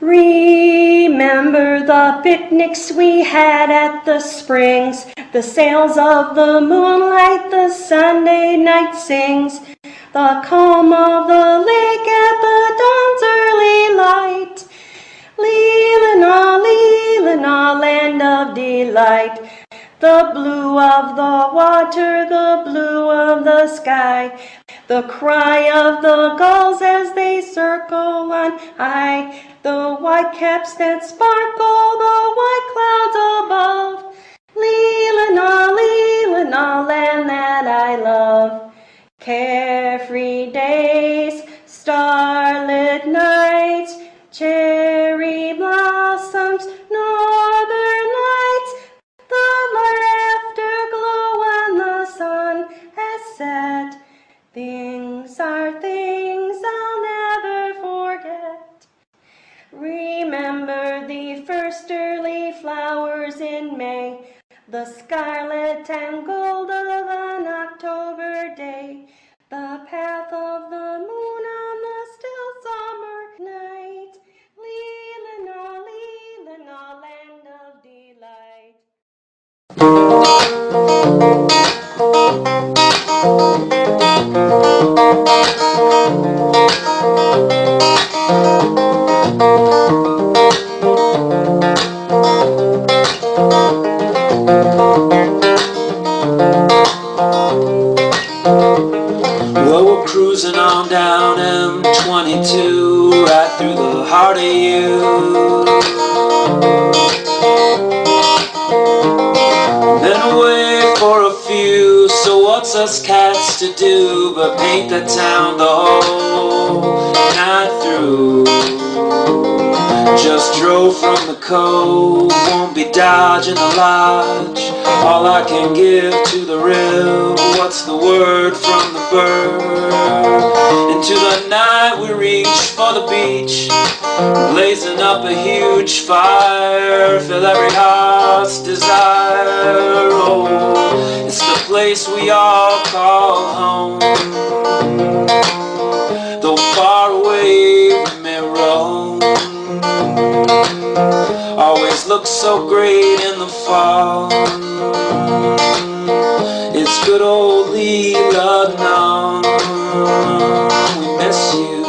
Remember the picnics we had at the springs, the sails of the moonlight, the Sunday night sings, the calm of the lake at the dawn's early light. Leelanau, Leelanau, land of delight, the blue of the water, the blue of the sky, the cry of the gulls as they circle on high, the white caps that sparkle, the white clouds above. Leelanau, Leelanau, land that I love. Carefree days, starlit nights, cherry blossoms, northern lights, the laughter glow when the sun has set. Things are things I'll never forget. Remember the first early flowers in May, the scarlet and gold of an October day, the path of the moon on the still summer night. Leelanau, Leelanau, land of delight. Well, we're cruising on down M22, right through the heart of you. Been away for a few, so what's us cats to do but paint the town the whole night through? Just drove from the cove, won't be dodging the lodge. All I can give to the rill, what's the word from the bird? Into the night we reach for the beach, blazing up a huge fire, fill every heart's desire. Oh, it's the place we all call home, though far away we may roam. Always looks so great in the fall. It's good old Leelanau, we miss you.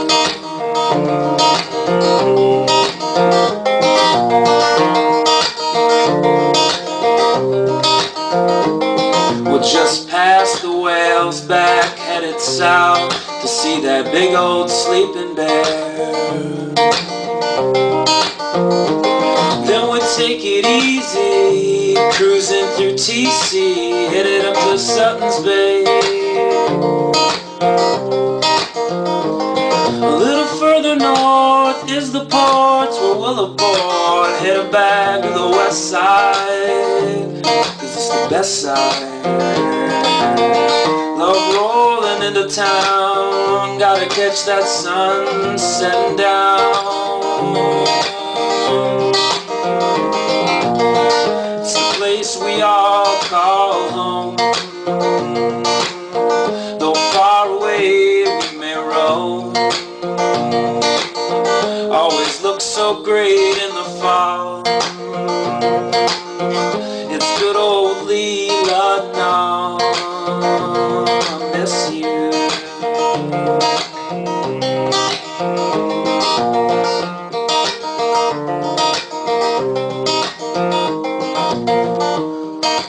We'll just pass the whales back, headed south to see that big old sleeping bear. Then we'll take it easy, cruising through TC, headed up to Sutton's Bay. A little further north is the ports where we'll aboard, headed back to the west side, 'cause it's the best side. Love rolling into town, gotta catch that sun setting down. It's the place we all call home, though far away we may roam. Always looks so great in the fall. It's good old Leelanau, I miss you.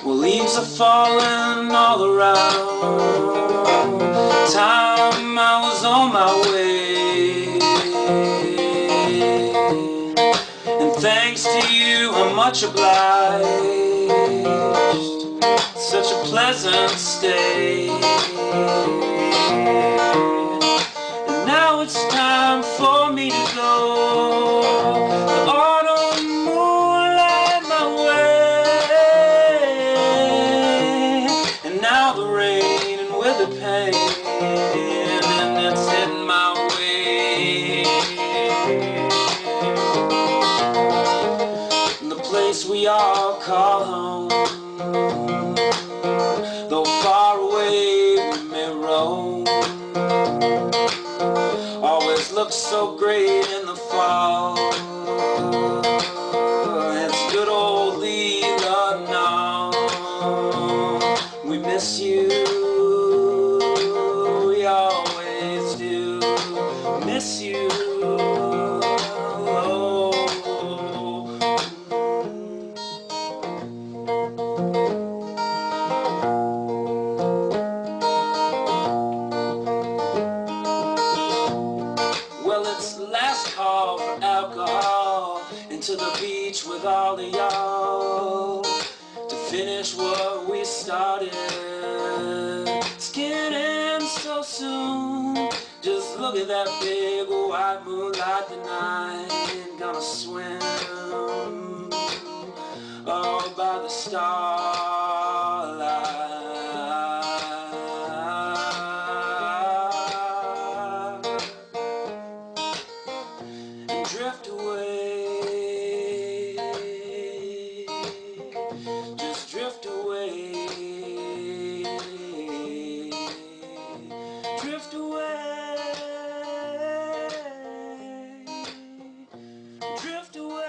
Well, leaves are falling all around. Time I was on my way, and thanks to you I'm much obliged. Such a pleasant stay. And now it's time for me to go. The autumn moonlight my way, and now the rain and with the pain, and it's in my way. And the place we all call home, though far away we may roam. Always looks so great in the fall. to the beach with all of y'all to finish what we started. It's getting so soon. Just look at that big white moonlight tonight. Gonna swim all by the starlight and drift away. Just drift away. Drift away. Drift away.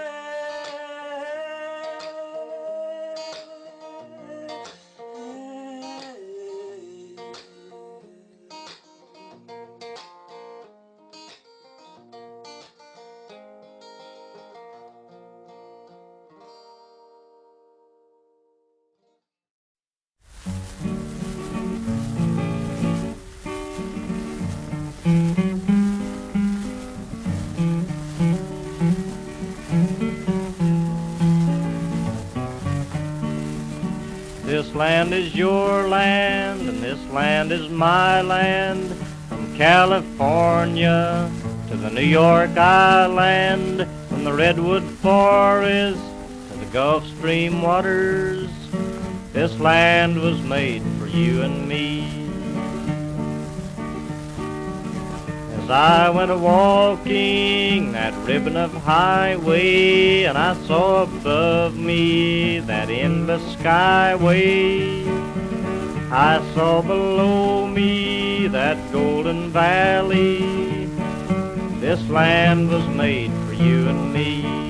This land is your land, and this land is my land. From California to the New York Island, from the redwood forest to the Gulf Stream waters, this land was made for you and me. As I went a-walking that ribbon of highway, and I saw above me that endless skyway, I saw below me that golden valley. This land was made for you and me.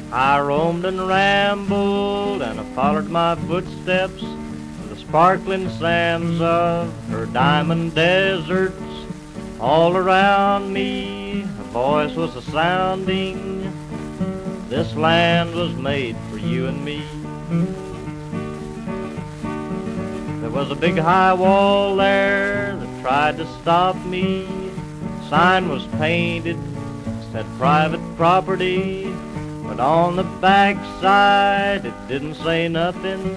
I roamed and rambled, and I followed my footsteps to the sparkling sands of her diamond deserts. All around me a voice was a-sounding, this land was made for you and me. There was a big high wall there that tried to stop me. The sign was painted, said private property, but on the backside it didn't say nothing.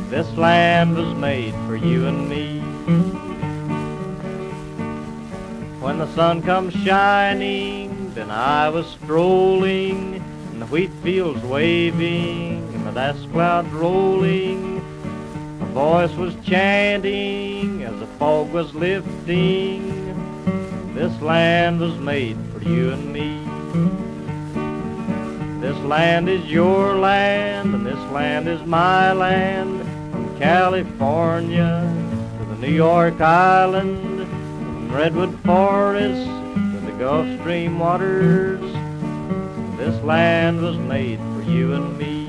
This land was made for you and me. When the sun comes shining, then I was strolling in the wheat fields waving and the dust clouds rolling. A voice was chanting as the fog was lifting. This land was made for you and me. This land is your land, and this land is my land. From California to the New York Island, from redwood forests to the Gulf Stream waters, this land was made for you and me.